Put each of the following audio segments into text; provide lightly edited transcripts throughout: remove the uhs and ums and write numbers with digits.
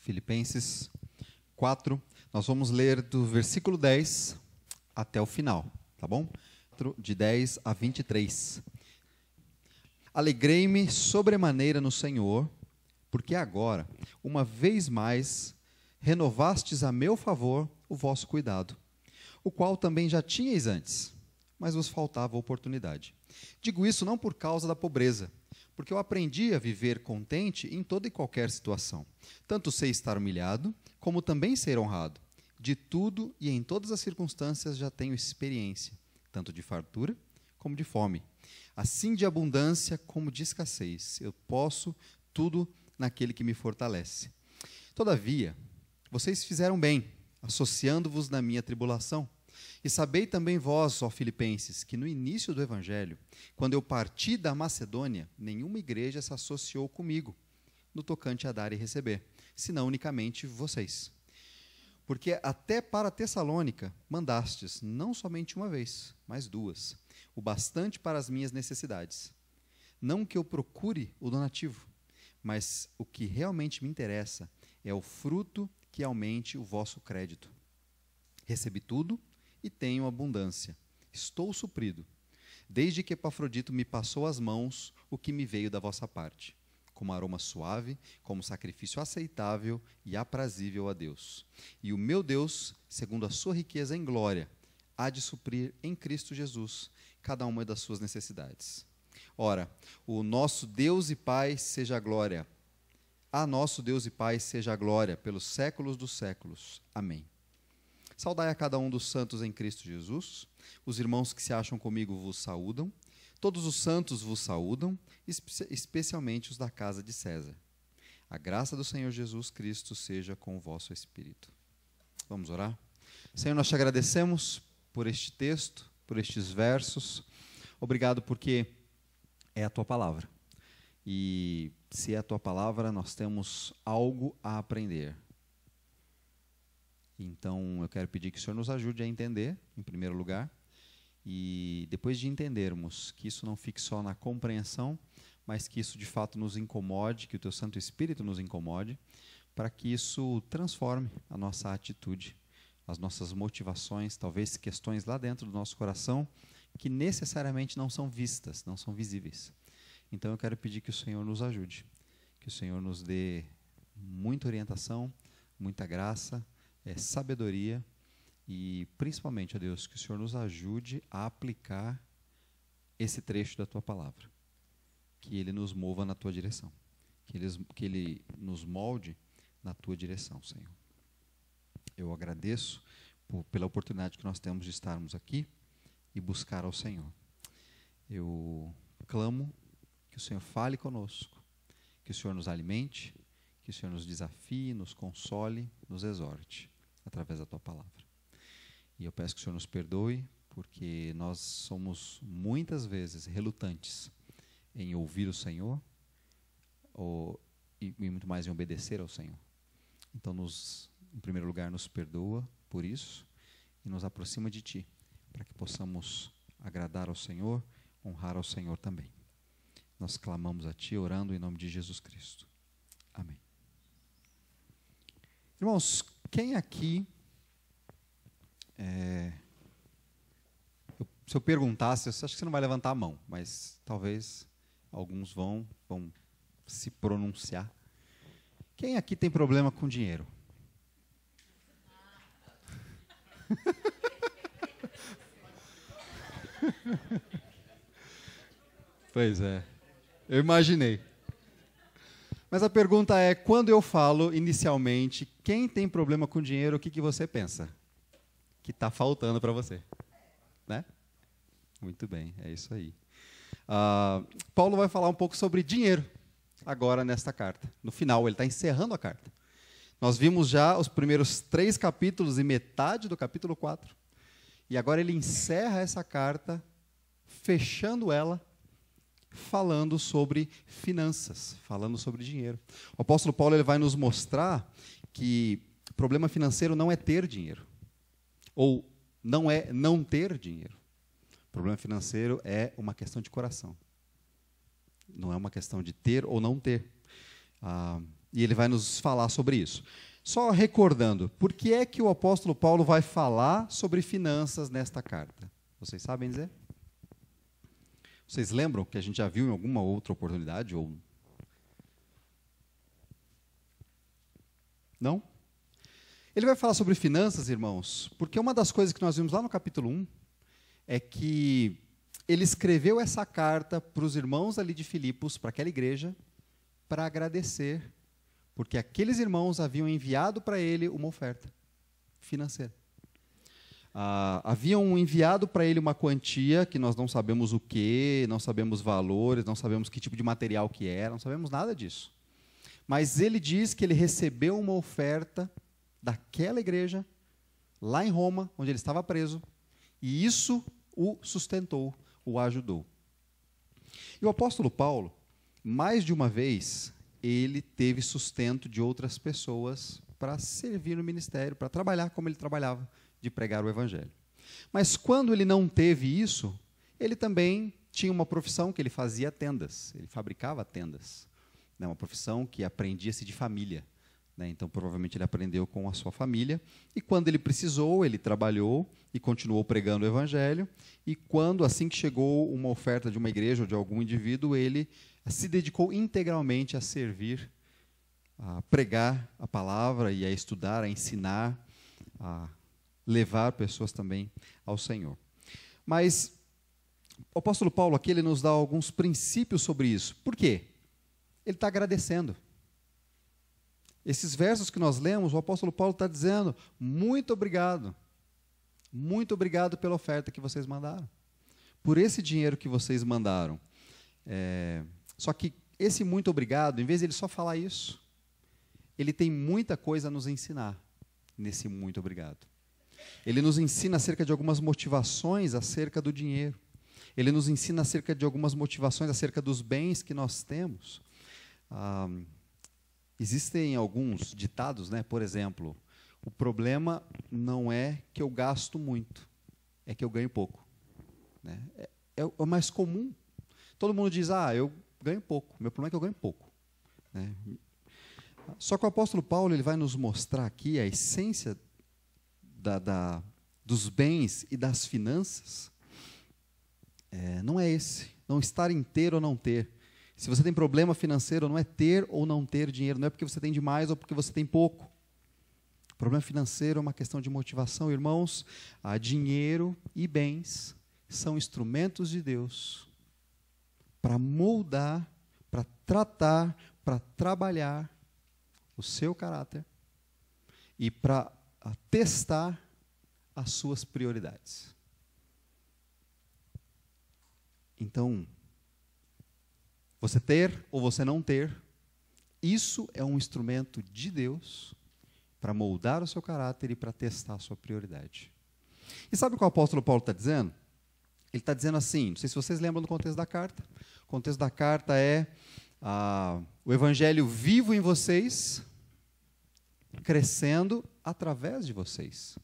Filipenses 4. Nós vamos ler do versículo 10 até o final, tá bom? De 10 a 23. Alegrei-me sobremaneira no Senhor, porque agora, uma vez mais, renovastes a meu favor o vosso cuidado, o qual também já tinhais antes, mas vos faltava oportunidade. Digo isso não por causa da pobreza, porque eu aprendi a viver contente em toda e qualquer situação. Tanto sei estar humilhado, como também ser honrado. De tudo e em todas as circunstâncias já tenho experiência, tanto de fartura como de fome. Assim de abundância como de escassez. Eu posso tudo naquele que me fortalece. Todavia, vocês fizeram bem, associando-vos na minha tribulação. E sabei também vós, ó Filipenses, que no início do Evangelho, quando eu parti da Macedônia, nenhuma igreja se associou comigo no tocante a dar e receber, senão unicamente vocês. Porque até para Tessalônica mandastes, não somente uma vez, mas duas, o bastante para as minhas necessidades. Não que eu procure o donativo, mas o que realmente me interessa é o fruto que aumente o vosso crédito. Recebi tudo e tenho abundância. Estou suprido, desde que Epafrodito me passou às mãos o que me veio da vossa parte, como aroma suave, como sacrifício aceitável e aprazível a Deus. E o meu Deus, segundo a sua riqueza em glória, há de suprir em Cristo Jesus cada uma das suas necessidades. Ora, o nosso Deus e Pai seja a glória. A nosso Deus e Pai seja a glória pelos séculos dos séculos. Amém. Saudai a cada um dos santos em Cristo Jesus. Os irmãos que se acham comigo vos saúdam. Todos os santos vos saúdam, especialmente os da casa de César. A graça do Senhor Jesus Cristo seja com o vosso espírito. Vamos orar? Senhor, nós te agradecemos por este texto, por estes versos. Obrigado porque é a tua palavra. E se é a tua palavra, nós temos algo a aprender. Então, eu quero pedir que o Senhor nos ajude a entender, em primeiro lugar, e depois de entendermos que isso não fique só na compreensão, mas que isso de fato nos incomode, que o teu Santo Espírito nos incomode, para que isso transforme a nossa atitude, as nossas motivações, talvez questões lá dentro do nosso coração, que necessariamente não são vistas, não são visíveis. Então, eu quero pedir que o Senhor nos ajude, que o Senhor nos dê muita orientação, muita graça, sabedoria e, principalmente, ó Deus, que o Senhor nos ajude a aplicar esse trecho da Tua Palavra. Que Ele nos mova na Tua direção. Que Ele nos molde na Tua direção, Senhor. Eu agradeço pela oportunidade que nós temos de estarmos aqui e buscar ao Senhor. Eu clamo que o Senhor fale conosco, que o Senhor nos alimente, que o Senhor nos desafie, nos console, nos exorte através da Tua Palavra. E eu peço que o Senhor nos perdoe, porque nós somos muitas vezes relutantes em ouvir o Senhor e muito mais em obedecer ao Senhor. Então, em primeiro lugar, nos perdoa por isso e nos aproxima de Ti, para que possamos agradar ao Senhor, honrar ao Senhor também. Nós clamamos a Ti, orando em nome de Jesus Cristo. Amém. Irmãos, quem aqui, se eu perguntasse, eu acho que você não vai levantar a mão, mas talvez alguns vão se pronunciar. Quem aqui tem problema com dinheiro? Pois é, eu imaginei. Mas a pergunta é, quando eu falo inicialmente, quem tem problema com dinheiro, o que você pensa? Que está faltando para você, né? Muito bem, é isso aí. Paulo vai falar um pouco sobre dinheiro, agora nesta carta. No final, ele está encerrando a carta. Nós vimos já os primeiros 3 capítulos e metade do capítulo 4. E agora ele encerra essa carta, fechando ela, falando sobre finanças, falando sobre dinheiro. O apóstolo Paulo ele vai nos mostrar que o problema financeiro não é ter dinheiro, ou não é não ter dinheiro. O problema financeiro é uma questão de coração. Não é uma questão de ter ou não ter. E ele vai nos falar sobre isso. Só recordando, por que é que o apóstolo Paulo vai falar sobre finanças nesta carta? Vocês sabem dizer? Vocês lembram que a gente já viu em alguma outra oportunidade? Ou não? Ele vai falar sobre finanças, irmãos, porque uma das coisas que nós vimos lá no capítulo 1 é que ele escreveu essa carta para os irmãos ali de Filipos, para aquela igreja, para agradecer, porque aqueles irmãos haviam enviado para ele uma oferta financeira. Haviam enviado para ele uma quantia que nós não sabemos o que, não sabemos valores, não sabemos que tipo de material que era, não sabemos nada disso. Mas ele diz que ele recebeu uma oferta daquela igreja, lá em Roma, onde ele estava preso, e isso o sustentou, o ajudou. E o apóstolo Paulo, mais de uma vez, ele teve sustento de outras pessoas para servir no ministério, para trabalhar como ele trabalhava, de pregar o evangelho. Mas quando ele não teve isso, ele também tinha uma profissão que ele fazia tendas, ele fabricava tendas, né, uma profissão que aprendia-se de família. Então, provavelmente, ele aprendeu com a sua família. E, quando ele precisou, ele trabalhou e continuou pregando o evangelho. E, assim que chegou uma oferta de uma igreja ou de algum indivíduo, ele se dedicou integralmente a servir, a pregar a palavra e a estudar, a ensinar, a levar pessoas também ao Senhor. Mas o apóstolo Paulo aqui ele nos dá alguns princípios sobre isso. Por quê? Ele está agradecendo. Esses versos que nós lemos, o apóstolo Paulo está dizendo, muito obrigado pela oferta que vocês mandaram, por esse dinheiro que vocês mandaram. Só que esse muito obrigado, em vez de ele só falar isso, ele tem muita coisa a nos ensinar nesse muito obrigado. Ele nos ensina acerca de algumas motivações acerca do dinheiro. Ele nos ensina acerca de algumas motivações acerca dos bens que nós temos. Existem alguns ditados, né? Por exemplo, o problema não é que eu gasto muito, é que eu ganho pouco. Né? É o mais comum. Todo mundo diz, eu ganho pouco, meu problema é que eu ganho pouco. Né? Só que o apóstolo Paulo ele vai nos mostrar aqui a essência dos bens e das finanças. Não é esse, não estar em ter ou não ter. Se você tem problema financeiro, não é ter ou não ter dinheiro, não é porque você tem demais ou porque você tem pouco. O problema financeiro é uma questão de motivação, irmãos. Dinheiro e bens são instrumentos de Deus para moldar, para tratar, para trabalhar o seu caráter e para testar as suas prioridades. Então, você ter ou você não ter, isso é um instrumento de Deus para moldar o seu caráter e para testar a sua prioridade. E sabe o que o apóstolo Paulo está dizendo? Ele está dizendo assim, não sei se vocês lembram do contexto da carta. O contexto da carta é o evangelho vivo em vocês, crescendo através de vocês.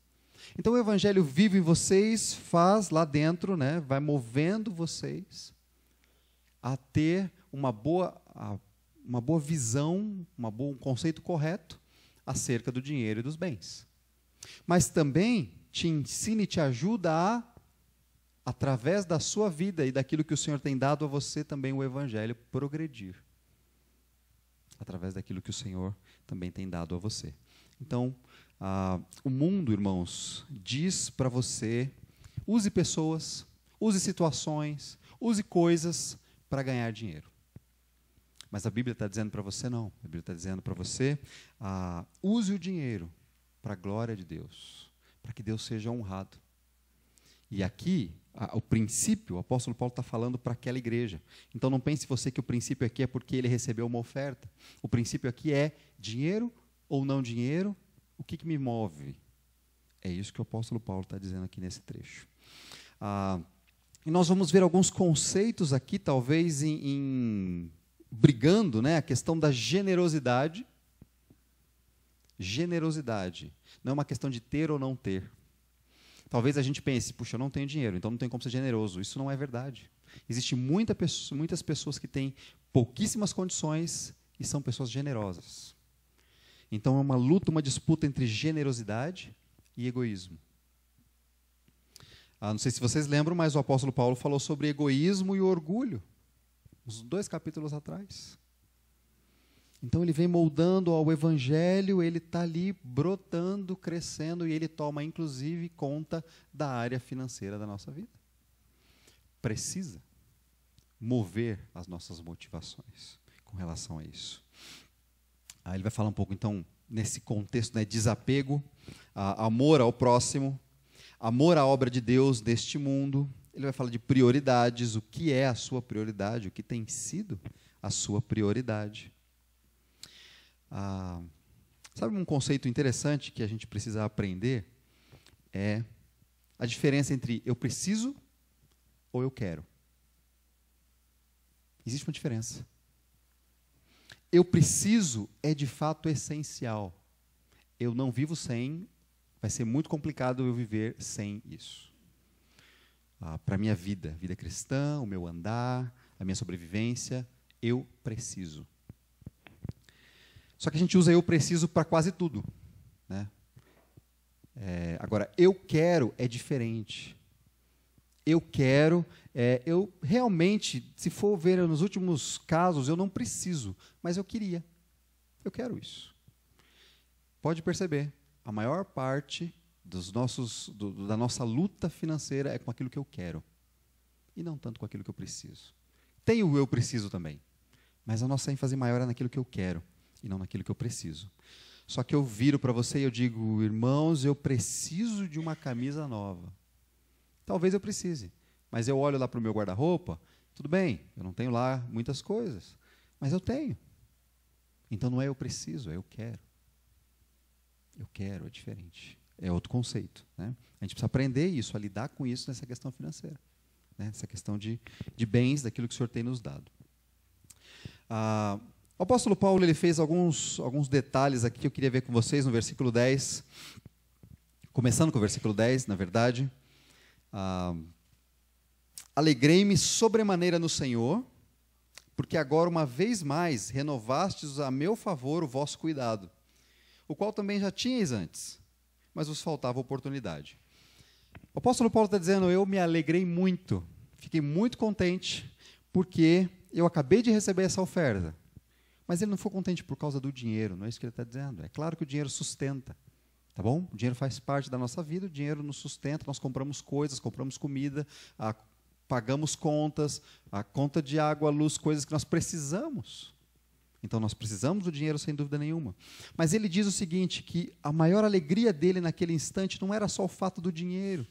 Então, o evangelho vivo em vocês faz lá dentro, né, vai movendo vocês a ter uma boa visão, um conceito correto acerca do dinheiro e dos bens. Mas também te ensina e te ajuda através da sua vida e daquilo que o Senhor tem dado a você, também o evangelho progredir. Através daquilo que o Senhor também tem dado a você. Então, o mundo, irmãos, diz para você, use pessoas, use situações, use coisas para ganhar dinheiro. Mas a Bíblia está dizendo para você não. A Bíblia está dizendo para você, use o dinheiro para a glória de Deus, para que Deus seja honrado. E aqui, o princípio, o apóstolo Paulo está falando para aquela igreja. Então não pense você que o princípio aqui é porque ele recebeu uma oferta. O princípio aqui é dinheiro ou não dinheiro, o que me move? É isso que o apóstolo Paulo está dizendo aqui nesse trecho. E nós vamos ver alguns conceitos aqui, talvez brigando, né, a questão da generosidade. Generosidade não é uma questão de ter ou não ter. Talvez a gente pense, puxa, eu não tenho dinheiro, então não tem como ser generoso. Isso não é verdade. Existem muitas pessoas que têm pouquíssimas condições e são pessoas generosas. Então é uma luta, uma disputa entre generosidade e egoísmo. Não sei se vocês lembram, mas o apóstolo Paulo falou sobre egoísmo e orgulho, uns 2 capítulos atrás. Então ele vem moldando ao evangelho, ele está ali brotando, crescendo, e ele toma inclusive conta da área financeira da nossa vida. Precisa mover as nossas motivações com relação a isso. Ele vai falar um pouco, então, nesse contexto, né, desapego, amor ao próximo, amor à obra de Deus neste mundo. Ele vai falar de prioridades, o que é a sua prioridade, o que tem sido a sua prioridade. Sabe um conceito interessante que a gente precisa aprender? É a diferença entre eu preciso ou eu quero. Existe uma diferença. Eu preciso é de fato essencial. Eu não vivo sem, vai ser muito complicado eu viver sem isso. Para a minha vida cristã, o meu andar, a minha sobrevivência, eu preciso. Só que a gente usa eu preciso para quase tudo, né? Agora, eu quero é diferente. Eu quero, eu realmente, se for ver nos últimos casos, eu não preciso, mas eu queria. Eu quero isso. Pode perceber, a maior parte da nossa luta financeira é com aquilo que eu quero, e não tanto com aquilo que eu preciso. Tem o eu preciso também, mas a nossa ênfase maior é naquilo que eu quero, e não naquilo que eu preciso. Só que eu viro para você e eu digo, irmãos, eu preciso de uma camisa nova. Talvez eu precise, mas eu olho lá para o meu guarda-roupa, tudo bem, eu não tenho lá muitas coisas, mas eu tenho. Então não é eu preciso, é eu quero. Eu quero, é diferente. É outro conceito, né? A gente precisa aprender isso, a lidar com isso nessa questão financeira, né? Nessa questão de bens, daquilo que o Senhor tem nos dado. O apóstolo Paulo ele fez alguns detalhes aqui que eu queria ver com vocês no versículo 10. Começando com o versículo 10, na verdade. Alegrei-me sobremaneira no Senhor, porque agora uma vez mais renovastes a meu favor o vosso cuidado, o qual também já tinhais antes, mas vos faltava oportunidade. O apóstolo Paulo está dizendo, eu me alegrei muito, fiquei muito contente, porque eu acabei de receber essa oferta. Mas ele não ficou contente por causa do dinheiro, não é isso que ele está dizendo. É claro que o dinheiro sustenta, tá bom? O dinheiro faz parte da nossa vida, o dinheiro nos sustenta, nós compramos coisas, compramos comida, pagamos contas, a conta de água, luz, coisas que nós precisamos. Então nós precisamos do dinheiro sem dúvida nenhuma. Mas ele diz o seguinte, que a maior alegria dele naquele instante não era só o fato do dinheiro,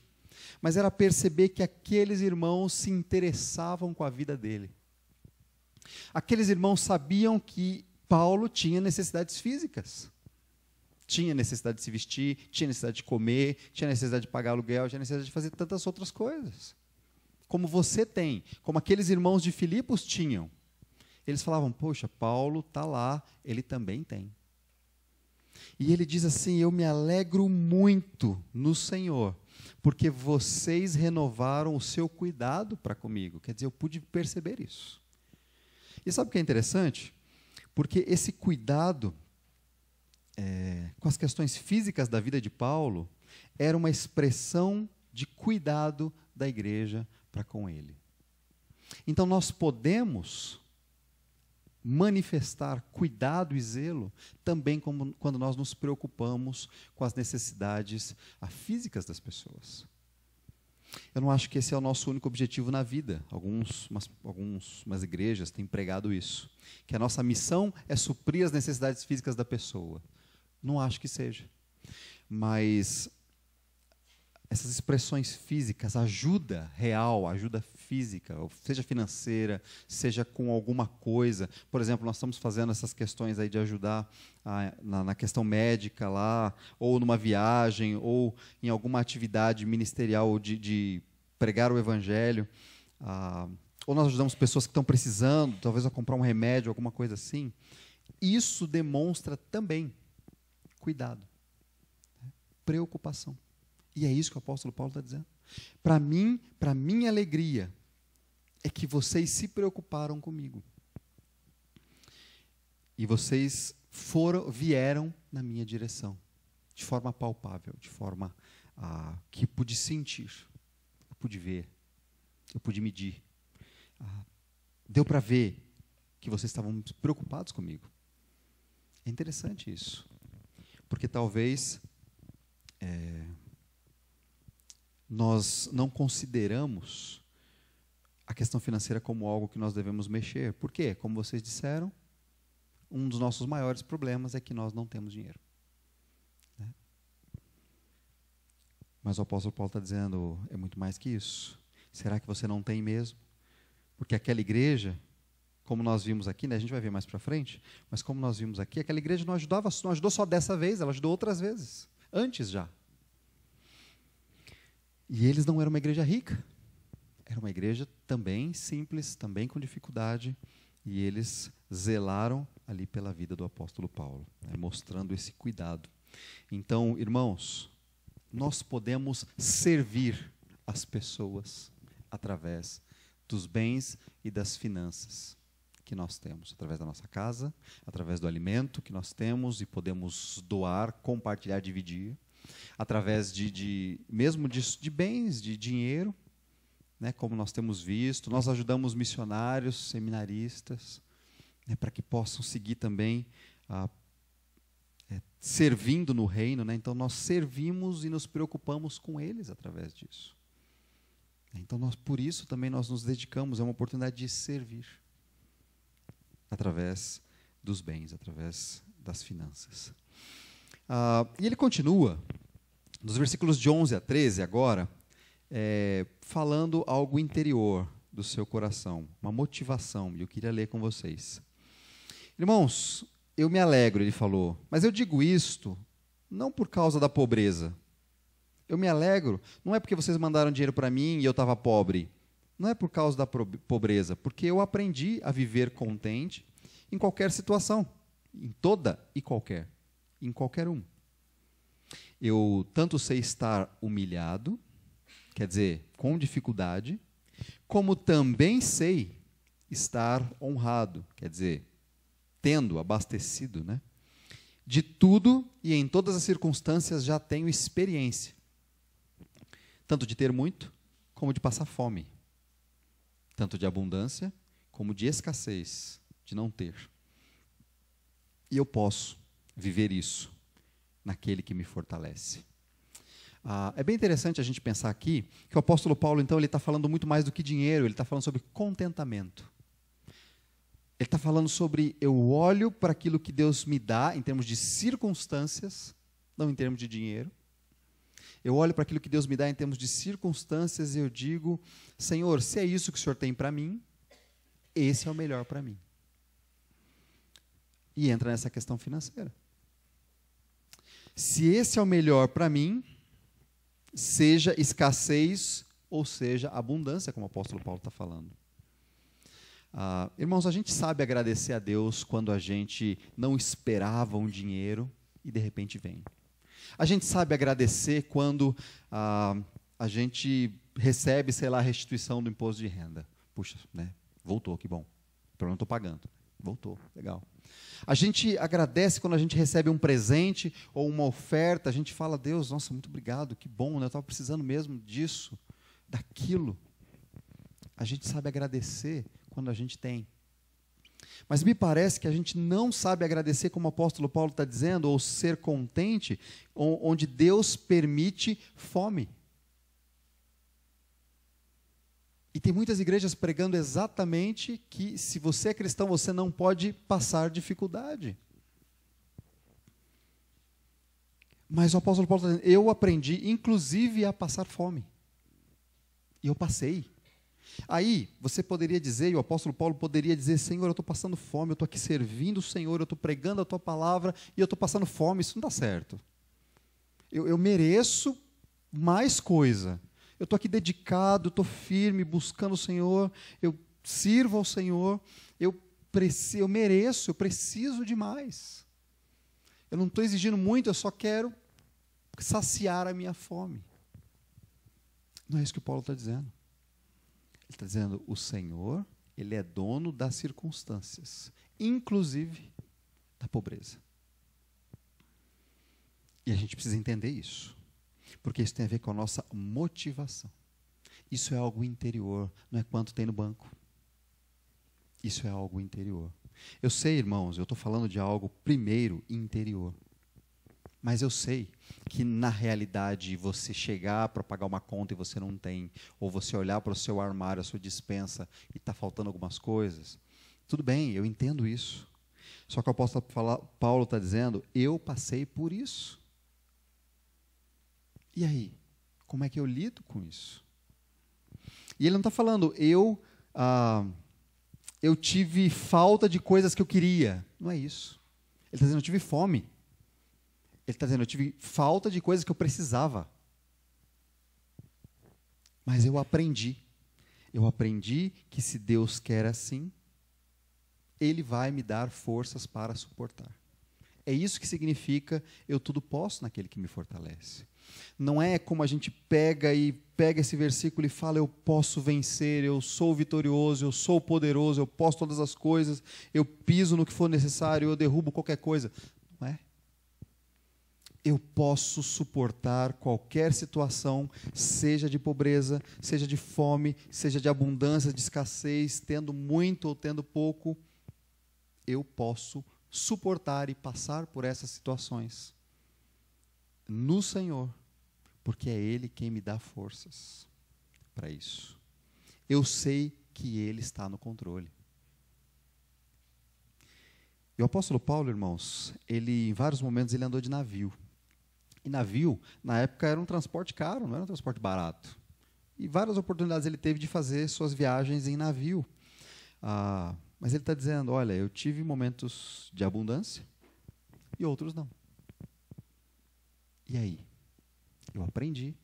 mas era perceber que aqueles irmãos se interessavam com a vida dele. Aqueles irmãos sabiam que Paulo tinha necessidades físicas. Tinha necessidade de se vestir, tinha necessidade de comer, tinha necessidade de pagar aluguel, tinha necessidade de fazer tantas outras coisas. Como você tem, como aqueles irmãos de Filipos tinham. Eles falavam, poxa, Paulo está lá, ele também tem. E ele diz assim, eu me alegro muito no Senhor, porque vocês renovaram o seu cuidado para comigo. Quer dizer, eu pude perceber isso. E sabe o que é interessante? Porque esse cuidado com as questões físicas da vida de Paulo era uma expressão de cuidado da igreja para com ele. Então nós podemos manifestar cuidado e zelo também quando nós nos preocupamos com as necessidades físicas das pessoas. Eu não acho que esse é o nosso único objetivo na vida. Algumas igrejas têm pregado isso, que a nossa missão é suprir as necessidades físicas da pessoa. Não acho que seja. Mas essas expressões físicas, ajuda real, ajuda física, seja financeira, seja com alguma coisa. Por exemplo, nós estamos fazendo essas questões aí de ajudar na questão médica lá, ou numa viagem, ou em alguma atividade ministerial, ou de pregar o evangelho. Ou nós ajudamos pessoas que estão precisando, talvez a comprar um remédio, alguma coisa assim. Isso demonstra também cuidado, preocupação. E é isso que o apóstolo Paulo está dizendo. Para minha alegria, é que vocês se preocuparam comigo. E vocês vieram na minha direção, de forma palpável, de forma que pude sentir, eu pude ver, eu pude medir. Deu para ver que vocês estavam preocupados comigo. É interessante isso, porque talvez nós não consideramos a questão financeira como algo que nós devemos mexer. Por quê? Como vocês disseram, um dos nossos maiores problemas é que nós não temos dinheiro. Né? Mas o apóstolo Paulo está dizendo, é muito mais que isso. Será que você não tem mesmo? Porque aquela igreja, como nós vimos aqui, né, a gente vai ver mais para frente, mas como nós vimos aqui, aquela igreja não ajudou só dessa vez, ela ajudou outras vezes, antes já. E eles não eram uma igreja rica, era uma igreja também simples, também com dificuldade, e eles zelaram ali pela vida do apóstolo Paulo, né, mostrando esse cuidado. Então, irmãos, nós podemos servir as pessoas através dos bens e das finanças que nós temos, através da nossa casa, através do alimento que nós temos e podemos doar, compartilhar, dividir, através mesmo de bens, de dinheiro, né, como nós temos visto. Nós ajudamos missionários, seminaristas, né, para que possam seguir também servindo no reino. Né, então, nós servimos e nos preocupamos com eles através disso. Então, por isso também nós nos dedicamos, é uma oportunidade de servir através dos bens, através das finanças. E ele continua, nos versículos de 11 a 13 agora, falando algo interior do seu coração, uma motivação, e eu queria ler com vocês. Irmãos, eu me alegro, ele falou, mas eu digo isto não por causa da pobreza. Eu me alegro, não é porque vocês mandaram dinheiro para mim e eu estava pobre. Não é por causa da pobreza, porque eu aprendi a viver contente em qualquer situação, em toda e qualquer, em qualquer um. Eu tanto sei estar humilhado, quer dizer, com dificuldade, como também sei estar honrado, quer dizer, tendo, abastecido, né? De tudo e em todas as circunstâncias já tenho experiência, tanto de ter muito, como de passar fome, tanto de abundância, como de escassez, de não ter. E eu posso viver isso naquele que me fortalece. É bem interessante a gente pensar aqui que o apóstolo Paulo, então, ele está falando muito mais do que dinheiro, ele está falando sobre contentamento. Ele está falando sobre eu olho para aquilo que Deus me dá em termos de circunstâncias, não em termos de dinheiro. Eu olho para aquilo que Deus me dá em termos de circunstâncias e eu digo, Senhor, se é isso que o Senhor tem para mim, esse é o melhor para mim. E entra nessa questão financeira. Se esse é o melhor para mim, seja escassez ou seja abundância, como o apóstolo Paulo está falando. Irmãos, a gente sabe agradecer a Deus quando a gente não esperava um dinheiro e de repente vem. A gente sabe agradecer quando a gente recebe, sei lá, a restituição do imposto de renda. Puxa, né? Voltou, que bom. Pelo menos estou pagando. Voltou, legal. A gente agradece quando a gente recebe um presente ou uma oferta. A gente fala, Deus, nossa, muito obrigado, que bom, né? Eu estava precisando mesmo disso, daquilo. A gente sabe agradecer quando a gente tem. Mas me parece que a gente não sabe agradecer, como o apóstolo Paulo está dizendo, ou ser contente, onde Deus permite fome. E tem muitas igrejas pregando exatamente que, se você é cristão, você não pode passar dificuldade. Mas o apóstolo Paulo está dizendo, eu aprendi, inclusive, a passar fome. E eu passei. Aí, você poderia dizer, e o apóstolo Paulo poderia dizer, Senhor, eu estou passando fome, eu estou aqui servindo o Senhor, eu estou pregando a Tua palavra, e eu estou passando fome, isso não dá certo. Eu mereço mais coisa. Eu estou aqui dedicado, estou firme, buscando o Senhor, eu sirvo ao Senhor, eu mereço, eu preciso de mais. Eu não estou exigindo muito, eu só quero saciar a minha fome. Não é isso que o Paulo está dizendo. Ele está dizendo, o Senhor, Ele é dono das circunstâncias, inclusive da pobreza. E a gente precisa entender isso, porque isso tem a ver com a nossa motivação. Isso é algo interior, não é quanto tem no banco. Isso é algo interior. Eu sei, irmãos, eu estou falando de algo primeiro interior. Mas eu sei que, na realidade, você chegar para pagar uma conta e você não tem, ou você olhar para o seu armário, a sua despensa, e está faltando algumas coisas, tudo bem, eu entendo isso. Só que o apóstolo Paulo está dizendo, eu passei por isso. E aí? Como é que eu lido com isso? E ele não está falando, eu tive falta de coisas que eu queria. Não é isso. Ele está dizendo, eu tive fome. Ele está dizendo, eu tive falta de coisas que eu precisava. Mas eu aprendi. Eu aprendi que se Deus quer assim, Ele vai me dar forças para suportar. É isso que significa, eu tudo posso naquele que me fortalece. Não é como a gente pega esse versículo e fala, eu posso vencer, eu sou vitorioso, eu sou poderoso, eu posso todas as coisas, eu piso no que for necessário, eu derrubo qualquer coisa. Não é? Eu posso suportar qualquer situação, seja de pobreza, seja de fome, seja de abundância, de escassez, tendo muito ou tendo pouco, eu posso suportar e passar por essas situações no Senhor, porque é Ele quem me dá forças para isso. Eu sei que Ele está no controle. E o apóstolo Paulo, irmãos, em vários momentos, ele andou de navio. E navio, na época, era um transporte caro, não era um transporte barato. E várias oportunidades ele teve de fazer suas viagens em navio. Mas ele está dizendo, olha, eu tive momentos de abundância e outros não. E aí? Eu aprendi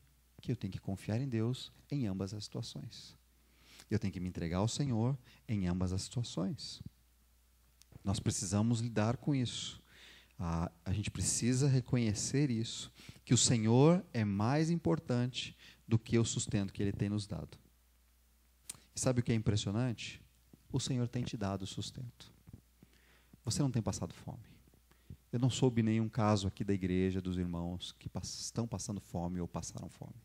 que eu tenho que confiar em Deus em ambas as situações. Eu tenho que me entregar ao Senhor em ambas as situações. Nós precisamos lidar com isso. A gente precisa reconhecer isso, que o Senhor é mais importante do que o sustento que Ele tem nos dado. E sabe o que é impressionante? O Senhor tem te dado sustento. Você não tem passado fome. Eu não soube nenhum caso aqui da igreja, dos irmãos, que estão passando fome ou passaram fome.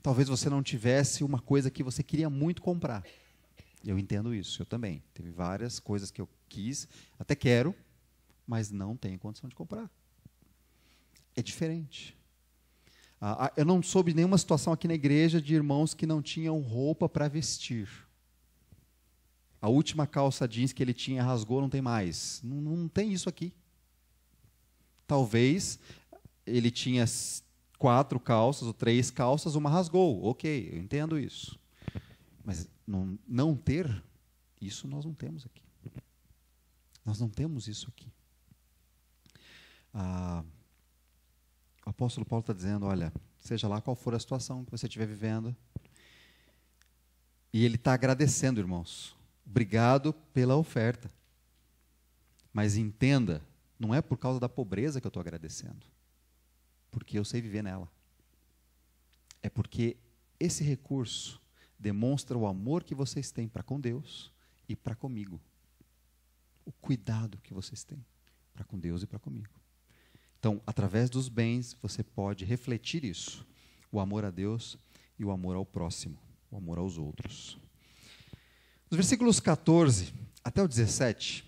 Talvez você não tivesse uma coisa que você queria muito comprar. Eu entendo isso, eu também. Teve várias coisas que eu quis, até quero, mas não tenho condição de comprar. É diferente. Eu não soube nenhuma situação aqui na igreja de irmãos que não tinham roupa para vestir. A última calça jeans que ele tinha rasgou, não tem mais. Não tem isso aqui. Talvez ele tinha 4 calças ou 3 calças, uma rasgou. Ok, eu entendo isso. Mas não ter, isso nós não temos aqui. Nós não temos isso aqui. O apóstolo Paulo está dizendo, olha, seja lá qual for a situação que você estiver vivendo, e ele está agradecendo, irmãos. Obrigado pela oferta. Mas entenda, não é por causa da pobreza que eu estou agradecendo, porque eu sei viver nela. É porque esse recurso demonstra o amor que vocês têm para com Deus e para comigo. O cuidado que vocês têm para com Deus e para comigo. Então, através dos bens, você pode refletir isso. O amor a Deus e o amor ao próximo, o amor aos outros. Nos versículos 14 até o 17,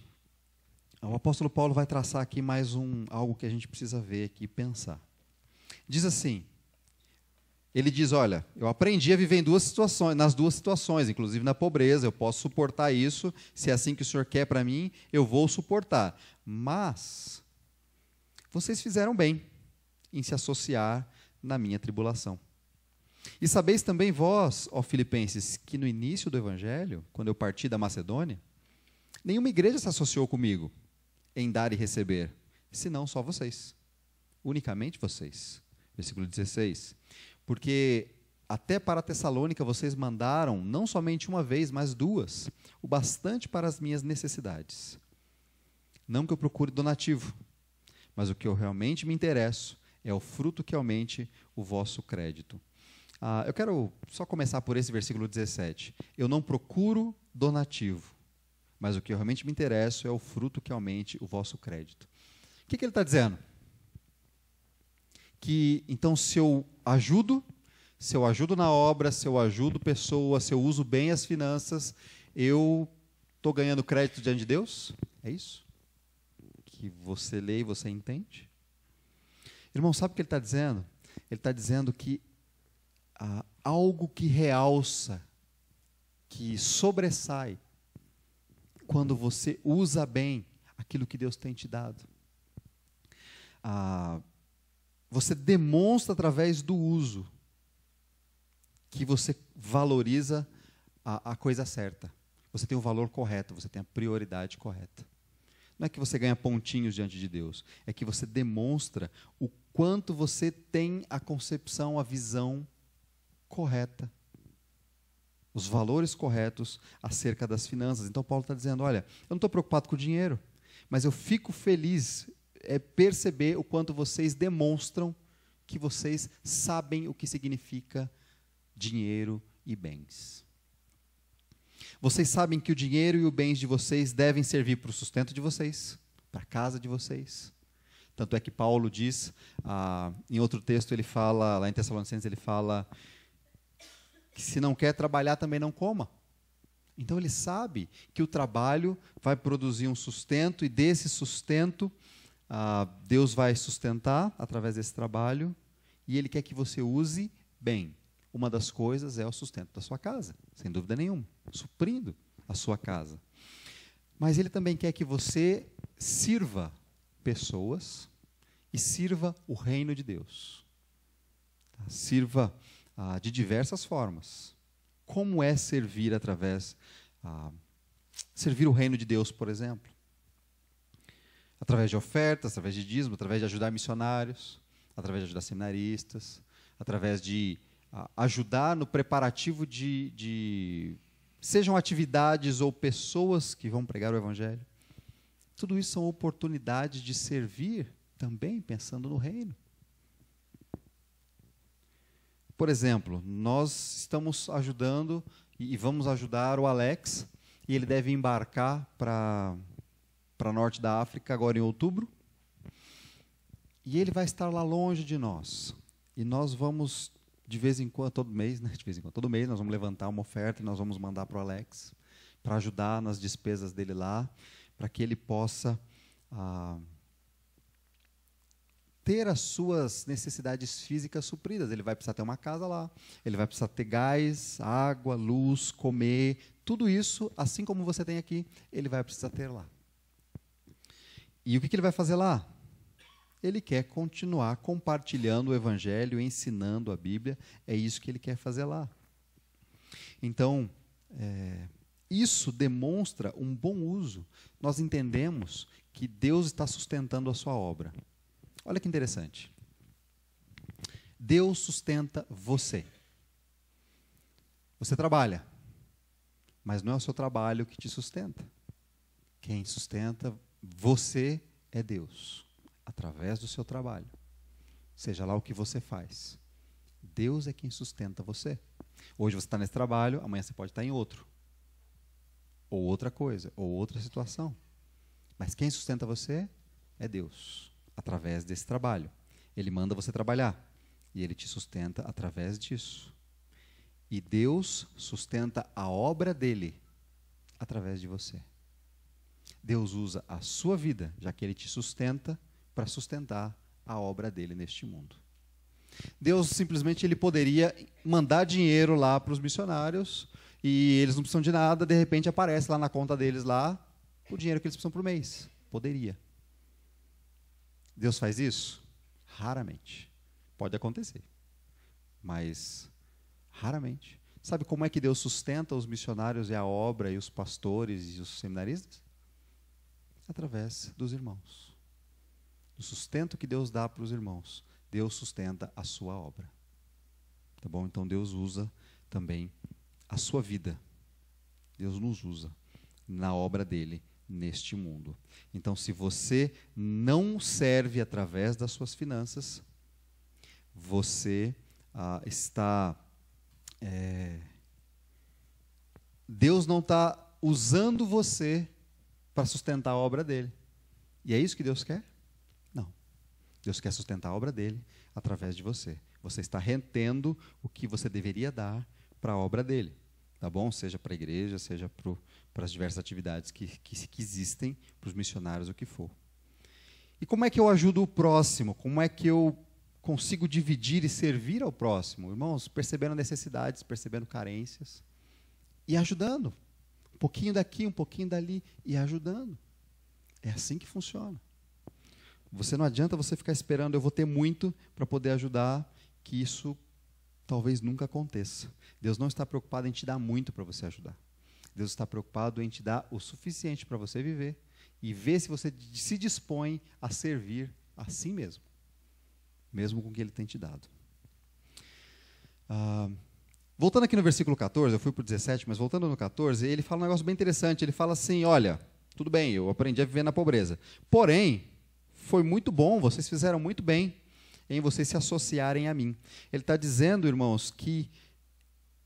o apóstolo Paulo vai traçar aqui mais algo que a gente precisa ver aqui e pensar. Diz assim, ele diz, olha, eu aprendi a viver nas duas situações, inclusive na pobreza, eu posso suportar isso, se é assim que o Senhor quer para mim, eu vou suportar. Mas vocês fizeram bem em se associar na minha tribulação. E sabeis também vós, ó Filipenses, que no início do Evangelho, quando eu parti da Macedônia, nenhuma igreja se associou comigo em dar e receber, senão só vocês, unicamente vocês. Versículo 16. Porque até para Tessalônica vocês mandaram, não somente uma vez, mas 2, o bastante para as minhas necessidades. Não que eu procure donativo, mas o que eu realmente me interesso é o fruto que aumente o vosso crédito. Eu quero só começar por esse versículo 17. Eu não procuro donativo, mas o que eu realmente me interesso é o fruto que aumente o vosso crédito. O que ele está dizendo? Que, então, se eu ajudo na obra, se eu ajudo pessoas, se eu uso bem as finanças, eu estou ganhando crédito diante de Deus? É isso? Que você lê e você entende? Irmão, sabe o que ele está dizendo? Ele está dizendo que algo que realça, que sobressai, quando você usa bem aquilo que Deus tem te dado. Você demonstra através do uso que você valoriza a coisa certa. Você tem o valor correto, você tem a prioridade correta. Não é que você ganha pontinhos diante de Deus, é que você demonstra o quanto você tem a concepção, a visão correta, os valores corretos acerca das finanças. Então Paulo está dizendo, olha, eu não estou preocupado com o dinheiro, mas eu fico feliz perceber o quanto vocês demonstram que vocês sabem o que significa dinheiro e bens. Vocês sabem que o dinheiro e os bens de vocês devem servir para o sustento de vocês, para a casa de vocês. Tanto é que Paulo diz, em outro texto ele fala, lá em Tessalonicenses ele fala, que se não quer trabalhar também não coma. Então ele sabe que o trabalho vai produzir um sustento, e desse sustento Deus vai sustentar através desse trabalho, e ele quer que você use bem. Uma das coisas é o sustento da sua casa, sem dúvida nenhuma, suprindo a sua casa. Mas ele também quer que você sirva pessoas e sirva o reino de Deus. Sirva de diversas formas. Como é servir servir o reino de Deus, por exemplo? Através de ofertas, através de dízimo, através de ajudar missionários, através de ajudar seminaristas, através de ajudar no preparativo sejam atividades ou pessoas que vão pregar o Evangelho. Tudo isso são oportunidades de servir também pensando no reino. Por exemplo, nós estamos ajudando e vamos ajudar o Alex, e ele deve embarcar para norte da África agora em outubro, e ele vai estar lá longe de nós. E nós vamos, de vez em quando, todo mês nós vamos levantar uma oferta e nós vamos mandar para o Alex, para ajudar nas despesas dele lá, para que ele possa ter as suas necessidades físicas supridas. Ele vai precisar ter uma casa lá, ele vai precisar ter gás, água, luz, comer, tudo isso, assim como você tem aqui, ele vai precisar ter lá. E o que ele vai fazer lá? Ele quer continuar compartilhando o Evangelho, ensinando a Bíblia, é isso que ele quer fazer lá. Então, isso demonstra um bom uso. Nós entendemos que Deus está sustentando a sua obra. Olha que interessante. Deus sustenta você. Você trabalha, mas não é o seu trabalho que te sustenta. Quem sustenta você é Deus, através do seu trabalho. Seja lá o que você faz. Deus é quem sustenta você. Hoje você está nesse trabalho, amanhã você pode estar em outro. Ou outra coisa, ou outra situação. Mas quem sustenta você é Deus, através desse trabalho. Ele manda você trabalhar, e Ele te sustenta através disso. E Deus sustenta a obra dEle através de você. Deus usa a sua vida, já que Ele te sustenta, para sustentar a obra dEle neste mundo. Deus simplesmente ele poderia mandar dinheiro lá para os missionários, e eles não precisam de nada, de repente aparece lá na conta deles lá o dinheiro que eles precisam por mês. Poderia. Deus faz isso? Raramente. Pode acontecer, mas raramente. Sabe como é que Deus sustenta os missionários e a obra e os pastores e os seminaristas? Através dos irmãos. Do sustento que Deus dá para os irmãos, Deus sustenta a sua obra. Tá bom? Então Deus usa também a sua vida. Deus nos usa na obra dele neste mundo. Então, se você não serve através das suas finanças, você está... Deus não está usando você para sustentar a obra dele. E é isso que Deus quer? Não. Deus quer sustentar a obra dele através de você. Você está retendo o que você deveria dar para a obra dele. Tá bom? Seja para a igreja, seja para as diversas atividades que existem, para os missionários, o que for. E como é que eu ajudo o próximo? Como é que eu consigo dividir e servir ao próximo? Irmãos, percebendo necessidades, percebendo carências e ajudando. Um pouquinho daqui, um pouquinho dali e ajudando. É assim que funciona. Você não adianta você ficar esperando, eu vou ter muito para poder ajudar, que isso talvez nunca aconteça. Deus não está preocupado em te dar muito para você ajudar. Deus está preocupado em te dar o suficiente para você viver e ver se você se dispõe a servir assim mesmo com o que Ele tem te dado. Voltando aqui no versículo 14, eu fui para o 17, mas voltando no 14, ele fala um negócio bem interessante. Ele fala assim, olha, tudo bem, eu aprendi a viver na pobreza. Porém, foi muito bom, vocês fizeram muito bem em vocês se associarem a mim. Ele está dizendo, irmãos, que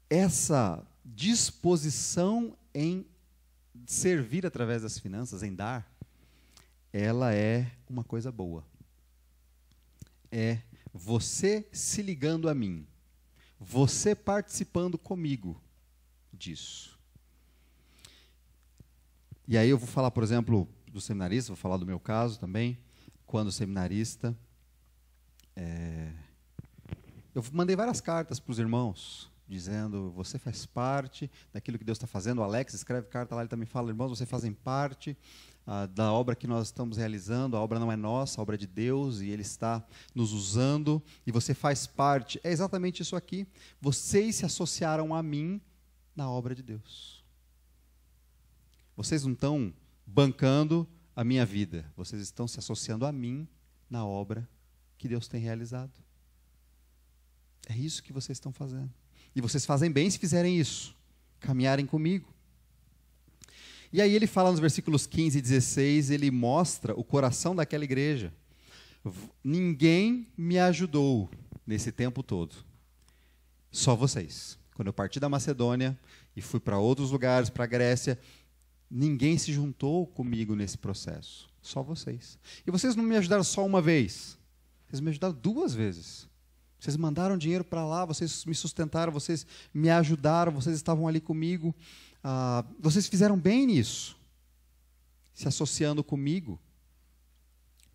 essa disposição em servir através das finanças, em dar, ela é uma coisa boa. É você se ligando a mim, você participando comigo disso. E aí eu vou falar, por exemplo, do seminarista, vou falar do meu caso também. Quando seminarista, eu mandei várias cartas para os irmãos, dizendo, você faz parte daquilo que Deus está fazendo. O Alex escreve carta lá, ele também fala, irmãos, vocês fazem parte da obra que nós estamos realizando. A obra não é nossa, a obra é de Deus, e Ele está nos usando, e você faz parte. É exatamente isso aqui. Vocês se associaram a mim na obra de Deus. Vocês não estão bancando a minha vida, vocês estão se associando a mim na obra que Deus tem realizado. É isso que vocês estão fazendo. E vocês fazem bem se fizerem isso, caminharem comigo. E aí ele fala nos versículos 15 e 16, ele mostra o coração daquela igreja. Ninguém me ajudou nesse tempo todo, só vocês. Quando eu parti da Macedônia e fui para outros lugares, para a Grécia, ninguém se juntou comigo nesse processo, só vocês. E vocês não me ajudaram só uma vez, vocês me ajudaram 2 vezes. Vocês mandaram dinheiro para lá, vocês me sustentaram, vocês me ajudaram, vocês estavam ali comigo. Vocês fizeram bem nisso, se associando comigo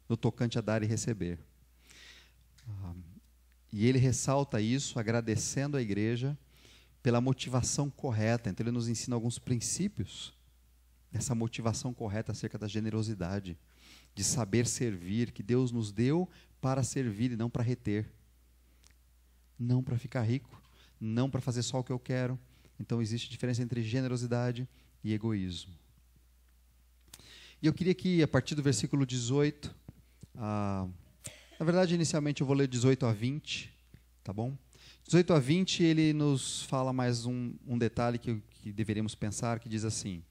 no tocante a dar e receber. E ele ressalta isso, agradecendo a igreja pela motivação correta. Então ele nos ensina alguns princípios dessa motivação correta acerca da generosidade, de saber servir, que Deus nos deu para servir e não para reter. Não para ficar rico, não para fazer só o que eu quero. Então existe diferença entre generosidade e egoísmo. E eu queria que, a partir do versículo 18, na verdade, inicialmente eu vou ler 18 a 20, tá bom? 18 a 20, ele nos fala mais um detalhe que deveríamos pensar, que diz assim: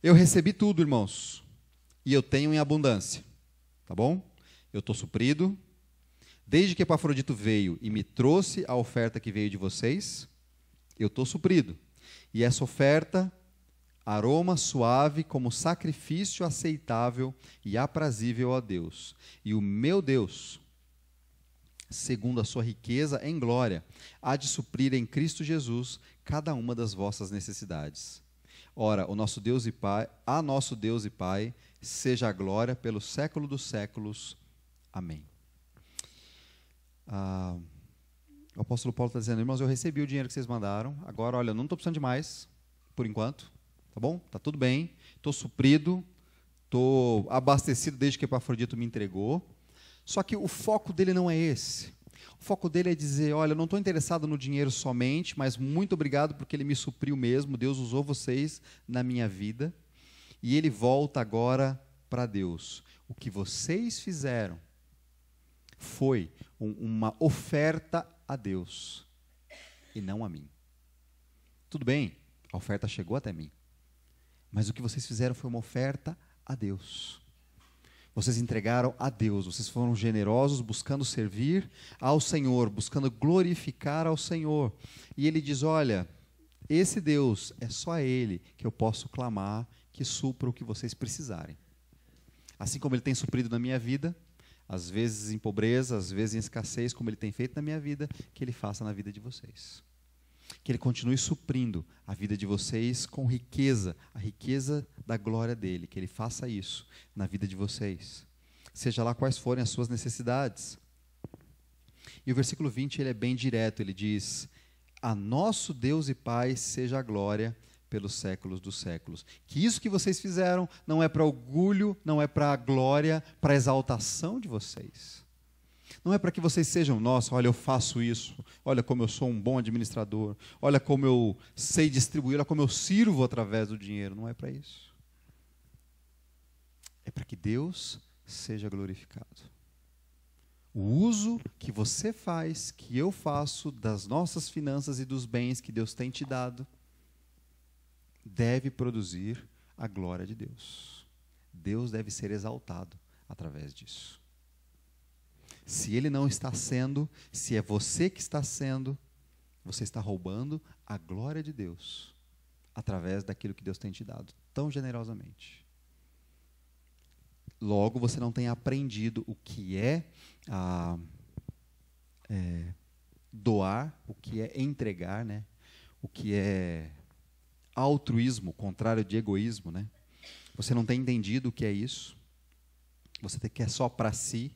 eu recebi tudo, irmãos, e eu tenho em abundância, tá bom? Eu estou suprido. Desde que Epafrodito veio e me trouxe a oferta que veio de vocês, eu estou suprido. E essa oferta, aroma suave como sacrifício aceitável e aprazível a Deus. E o meu Deus, segundo a sua riqueza em glória, há de suprir em Cristo Jesus cada uma das vossas necessidades. Ora, a nosso Deus e Pai, seja a glória pelo século dos séculos. Amém. O apóstolo Paulo está dizendo, irmãos, eu recebi o dinheiro que vocês mandaram, agora, olha, eu não estou precisando de mais, por enquanto, tá bom? Está tudo bem, estou suprido, estou abastecido desde que Epafrodito me entregou, só que o foco dele não é esse. O foco dele é dizer, olha, eu não estou interessado no dinheiro somente, mas muito obrigado porque ele me supriu mesmo, Deus usou vocês na minha vida, e ele volta agora para Deus. O que vocês fizeram foi uma oferta a Deus e não a mim. Tudo bem, a oferta chegou até mim, mas o que vocês fizeram foi uma oferta a Deus. Vocês entregaram a Deus, vocês foram generosos buscando servir ao Senhor, buscando glorificar ao Senhor. E ele diz, olha, Esse Deus, é só a Ele que eu posso clamar que supra o que vocês precisarem. Assim como Ele tem suprido na minha vida, às vezes em pobreza, às vezes em escassez, como Ele tem feito na minha vida, que Ele faça na vida de vocês. Que Ele continue suprindo a vida de vocês com riqueza, a riqueza da glória dEle, que Ele faça isso na vida de vocês. Seja lá quais forem as suas necessidades. E o versículo 20, ele é bem direto, ele diz: a nosso Deus e Pai seja a glória pelos séculos dos séculos. Que isso que vocês fizeram não é para orgulho, não é para glória, para exaltação de vocês. Não é para que vocês sejam, nossa, olha, eu faço isso, olha como eu sou um bom administrador, olha como eu sei distribuir, olha como eu sirvo através do dinheiro. Não é para isso. É para que Deus seja glorificado. O uso que você faz, que eu faço das nossas finanças e dos bens que Deus tem te dado, deve produzir a glória de Deus. Deus deve ser exaltado através disso. Se Ele não está sendo, se é você que está sendo, você está roubando a glória de Deus através daquilo que Deus tem te dado tão generosamente. Logo, você não tem aprendido o que é doar, o que é entregar, né? O que é altruísmo, contrário de egoísmo, né? Você não tem entendido o que é isso. Você quer só para si.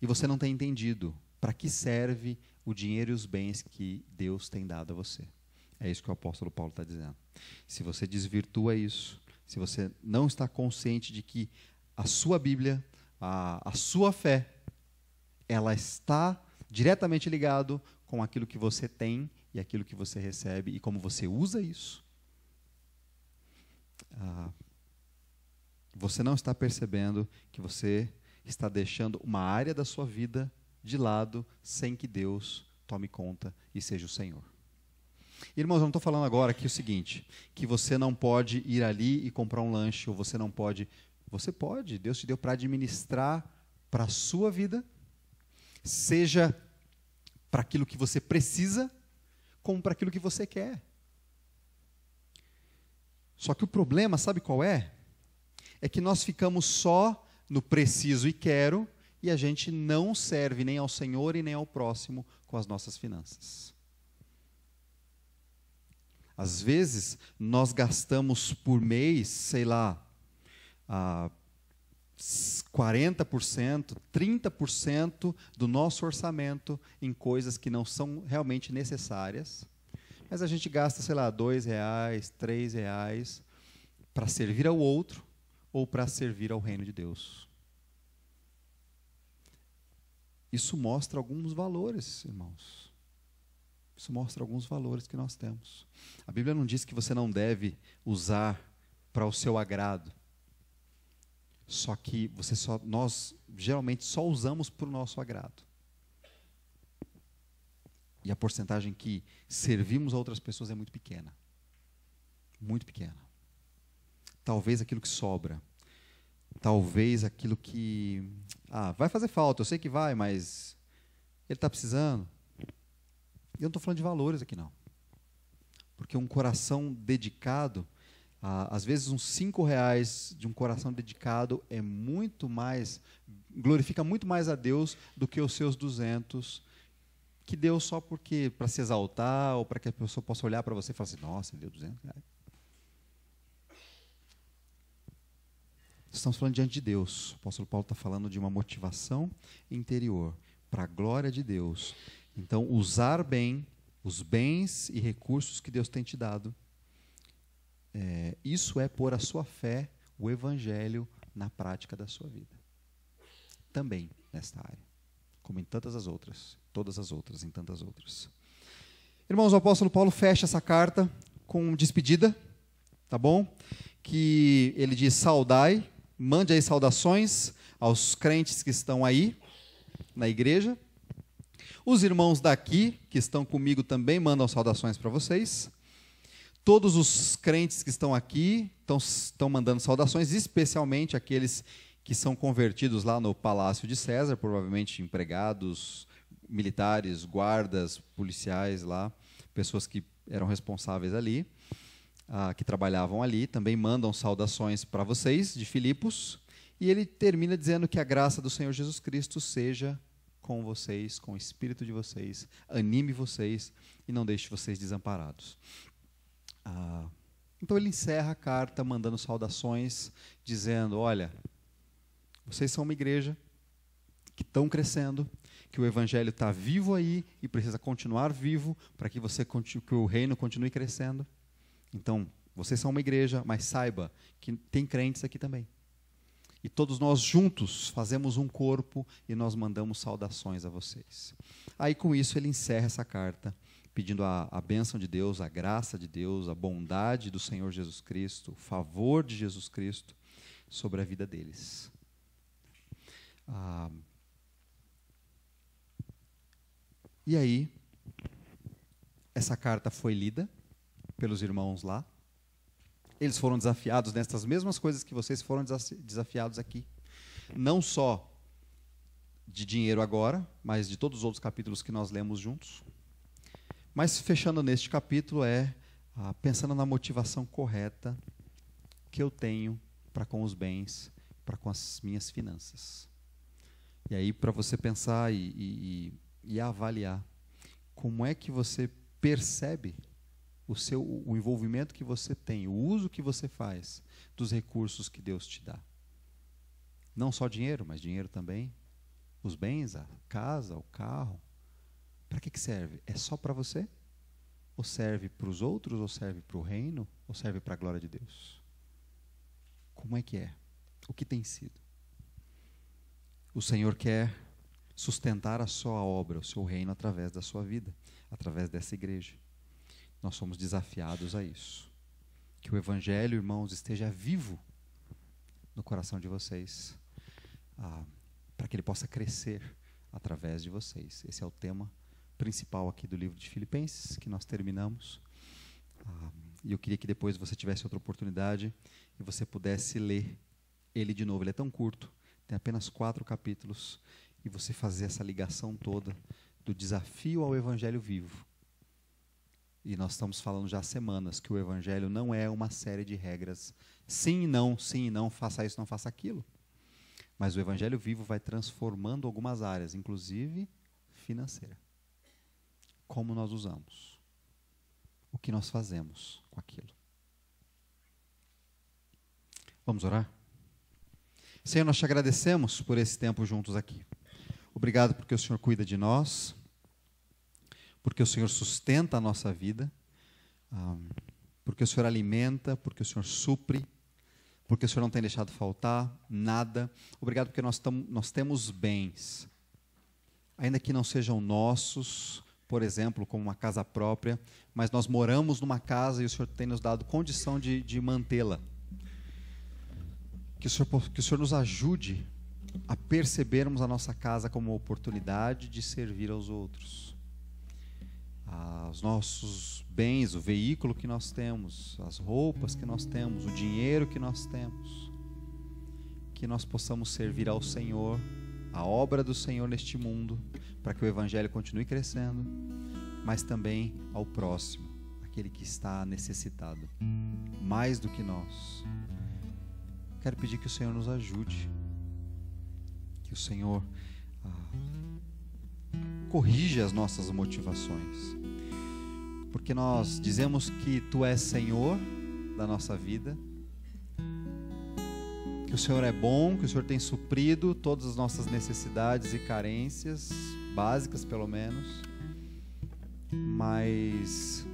E você não tem entendido para que serve o dinheiro e os bens que Deus tem dado a você. É isso que o apóstolo Paulo está dizendo. Se você desvirtua isso, se você não está consciente de que a sua Bíblia, a sua fé, ela está diretamente ligado com aquilo que você tem e aquilo que você recebe e como você usa isso, você não está percebendo que você está deixando uma área da sua vida de lado sem que Deus tome conta e seja o Senhor. Irmãos, eu não estou falando agora aqui o seguinte, que você não pode ir ali e comprar um lanche, ou você não pode. Você pode, Deus te deu para administrar para a sua vida, seja para aquilo que você precisa, como para aquilo que você quer. Só que o problema, sabe qual é? É que nós ficamos só no preciso e quero, e a gente não serve nem ao Senhor e nem ao próximo com as nossas finanças. Às vezes, nós gastamos por mês, sei lá, 40%, 30% do nosso orçamento em coisas que não são realmente necessárias, mas a gente gasta, sei lá, R$2, R$3 para servir ao outro ou para servir ao reino de Deus. Isso mostra alguns valores, irmãos. Isso mostra alguns valores que nós temos. A Bíblia não diz que você não deve usar para o seu agrado. Só que nós geralmente só usamos para o nosso agrado. E a porcentagem que servimos a outras pessoas é muito pequena. Muito pequena. Talvez aquilo que sobra. Talvez aquilo que... vai fazer falta, eu sei que vai, mas ele está precisando. E eu não estou falando de valores aqui, não. Porque um coração dedicado, às vezes uns R$5 de um coração dedicado é muito mais, glorifica muito mais a Deus do que os seus 200, que deu só porque, para se exaltar, ou para que a pessoa possa olhar para você e falar assim, nossa, ele deu R$200. Estamos falando diante de Deus. O apóstolo Paulo está falando de uma motivação interior, para a glória de Deus. Então, usar bem os bens e recursos que Deus tem te dado, isso é pôr a sua fé, o Evangelho, na prática da sua vida. Também nesta área, como em tantas as outras, todas as outras, em tantas outras. Irmãos, o apóstolo Paulo fecha essa carta com despedida, tá bom? Que ele diz, saudai, mande aí saudações aos crentes que estão aí, na igreja. Os irmãos daqui, que estão comigo, também mandam saudações para vocês. Todos os crentes que estão aqui estão mandando saudações, especialmente aqueles que são convertidos lá no Palácio de César, provavelmente empregados, militares, guardas, policiais lá, pessoas que eram responsáveis ali, que trabalhavam ali, também mandam saudações para vocês, de Filipos, e ele termina dizendo que a graça do Senhor Jesus Cristo seja com vocês, com o espírito de vocês, anime vocês e não deixe vocês desamparados. Então ele encerra a carta mandando saudações, dizendo: olha, vocês são uma igreja que estão crescendo, que o evangelho está vivo aí e precisa continuar vivo para que que o reino continue crescendo. Então, vocês são uma igreja, mas saiba que tem crentes aqui também. E todos nós juntos fazemos um corpo e nós mandamos saudações a vocês. Aí com isso ele encerra essa carta, pedindo a bênção de Deus, a graça de Deus, a bondade do Senhor Jesus Cristo, o favor de Jesus Cristo sobre a vida deles. E aí, essa carta foi lida pelos irmãos lá. Eles foram desafiados nestas mesmas coisas que vocês foram desafiados aqui. Não só de dinheiro agora, mas de todos os outros capítulos que nós lemos juntos. Mas fechando neste capítulo pensando na motivação correta que eu tenho para com os bens, para com as minhas finanças. E aí para você pensar e avaliar como é que você percebe o envolvimento que você tem, o uso que você faz dos recursos que Deus te dá. Não só dinheiro, mas dinheiro também, os bens, a casa, o carro. Para que serve? É só para você? Ou serve para os outros? Ou serve para o reino? Ou serve para a glória de Deus? Como é que é? O que tem sido? O Senhor quer sustentar a sua obra, o seu reino através da sua vida, através dessa igreja. Nós somos desafiados a isso. Que o evangelho, irmãos, esteja vivo no coração de vocês, para que ele possa crescer através de vocês. Esse é o tema principal aqui do livro de Filipenses, que nós terminamos. E eu queria que depois você tivesse outra oportunidade e você pudesse ler ele de novo. Ele é tão curto, tem apenas 4 capítulos, e você fazer essa ligação toda do desafio ao evangelho vivo. E nós estamos falando já há semanas que o evangelho não é uma série de regras. Sim e não, faça isso, não faça aquilo. Mas o evangelho vivo vai transformando algumas áreas, inclusive financeira. Como nós usamos. O que nós fazemos com aquilo. Vamos orar? Senhor, nós te agradecemos por esse tempo juntos aqui. Obrigado porque o Senhor cuida de nós, porque o Senhor sustenta a nossa vida, porque o Senhor alimenta, porque o Senhor supre, porque o Senhor não tem deixado faltar nada. Obrigado porque nós temos bens, ainda que não sejam nossos, por exemplo, como uma casa própria, mas nós moramos numa casa e o Senhor tem nos dado condição de mantê-la. Que o Senhor nos ajude a percebermos a nossa casa como uma oportunidade de servir aos outros. Os nossos bens, o veículo que nós temos, as roupas que nós temos, o dinheiro que nós temos, que nós possamos servir ao Senhor, a obra do Senhor neste mundo, para que o evangelho continue crescendo, mas também ao próximo, aquele que está necessitado, mais do que nós. Quero pedir que o Senhor nos ajude, que o Senhor corrija as nossas motivações, porque nós dizemos que Tu és Senhor da nossa vida, que o Senhor é bom, que o Senhor tem suprido todas as nossas necessidades e carências, básicas pelo menos, mas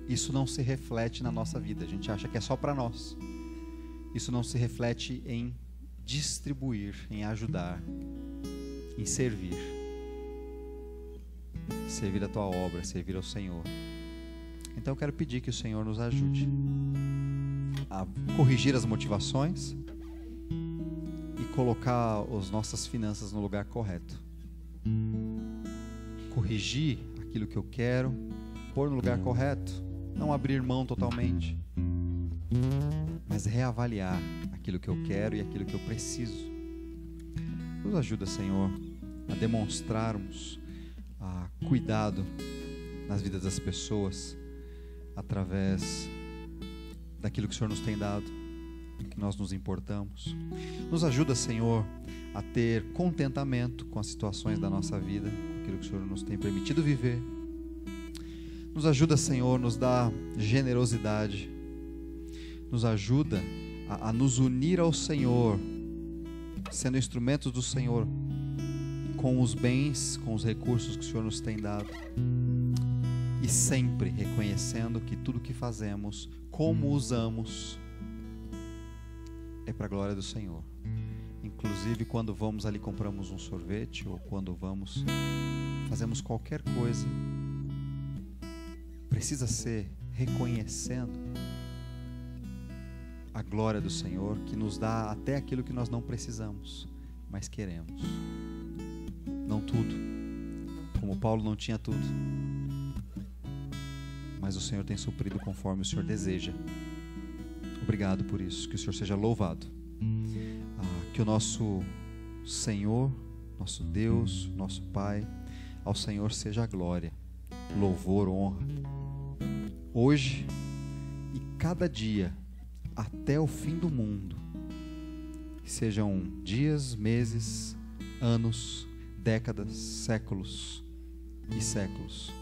isso não se reflete na nossa vida. A gente acha que é só para nós. Isso não se reflete em distribuir, em ajudar, em servir a Tua obra, servir ao Senhor. Então eu quero pedir que o Senhor nos ajude a corrigir as motivações e colocar as nossas finanças no lugar correto. Corrigir aquilo que eu quero, pôr no lugar correto, não abrir mão totalmente, mas reavaliar aquilo que eu quero e aquilo que eu preciso. Nos ajuda, Senhor, a demonstrarmos cuidado nas vidas das pessoas, através daquilo que o Senhor nos tem dado, que nós nos importamos. Nos ajuda, Senhor, a ter contentamento com as situações da nossa vida, com aquilo que o Senhor nos tem permitido viver. Nos ajuda, Senhor, nos dá generosidade. Nos ajuda a nos unir ao Senhor, sendo instrumentos do Senhor, com os bens, com os recursos que o Senhor nos tem dado. E sempre reconhecendo que tudo que fazemos, como usamos, é para a glória do Senhor. Inclusive quando vamos ali, compramos um sorvete, ou quando fazemos qualquer coisa, precisa ser reconhecendo a glória do Senhor, que nos dá até aquilo que nós não precisamos, mas queremos. Não tudo, como Paulo não tinha tudo, mas o Senhor tem suprido conforme o Senhor deseja. Obrigado por isso, que o Senhor seja louvado. Que o nosso Senhor, nosso Deus, nosso Pai, ao Senhor seja a glória, louvor, honra, hoje e cada dia, até o fim do mundo. Que sejam dias, meses, anos, décadas, séculos e séculos.